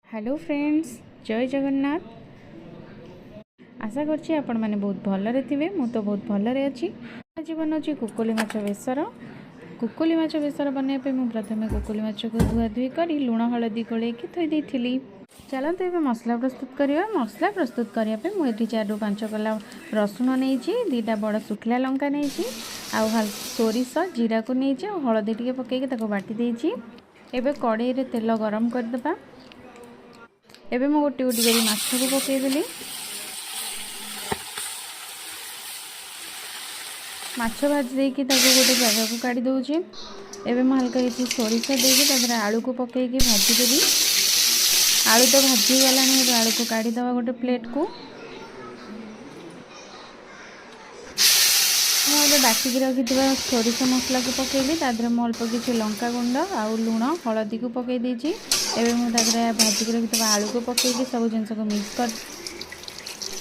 Hello friends, जय जगन्नाथ। आशा करछि आपण माने बहुत भलरे थिबे। मु तो बहुत भलरे अछि। आज बनौछि कुकुली माछ बेसर। कुकुली माछ बेसर बनने पे मु प्रथमे कुकुली माछ को धुआ धुई करी लूण हलदी गोलेकी थोई देइथिली। चलते एबे मसला प्रस्तुत करिया। मसला प्रस्तुत करिया पे मु एठी 4 ରୁ 5 कला रसुन नेइछि, 2टा बड़ सुखला लंका नेइछि, आउ हल सोरिष जीरा को नेइछि, और हलदी टिके पकेकी ताको बाटी देइछि। एबे कड़ाई रे तेल गरम कर देबा। एबे मु गोटी गोटी करी माछ को पकेदेली। माछ भाजी देकी ताको गोटे जगह को काढ़ी दउछि। एबे मु हल्का इति सोरिष देकी तादरे आलू को पकेकी भाजी देबी। आलू तो भाजी गलानी। एबे आलू को काढ़ी दवा गोटे प्लेट को। मु एबे बाटी रखिथिबा सोरिष मसला को पकेली। तादरे मु अल्प किछि लंका गुंड आउ लूण हलदी को पके देइछि। एबे मु तादरे भाजी रखिथिबा आलू को पकेकी सब जिंस को मिक्स कर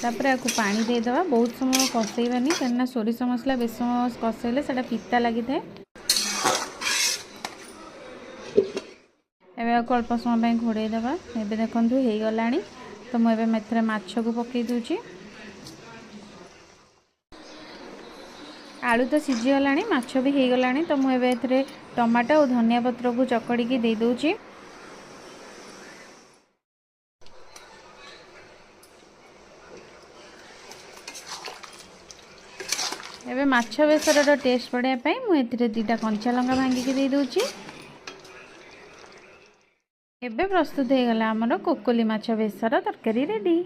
तापर आपको पानी दे दवा। बहुत समय कषेबानी कहना सोरिष मसला बेस समय कषेले सेटा पिता लगी थाए। एबे आपको अल्प समय घोड़े दवा। एबे देखंतु हे गलानी। तो मु एबे मेथरे माछ को पके दूची। आलू तो सिझी गलानी, माछ भी हे गलानी। तो मु एबे एथरे टमाटो और धनिया पत्र को चकड़ी की दे दूची। एबे माछ बेसर टेस्ट बढ़िया मु एथिरे 2टा कंचा लंका भांगिकी दे दूची। एबे प्रस्तुत हो गला हमर कोकोली माछ बेसर तरकारी रेडी।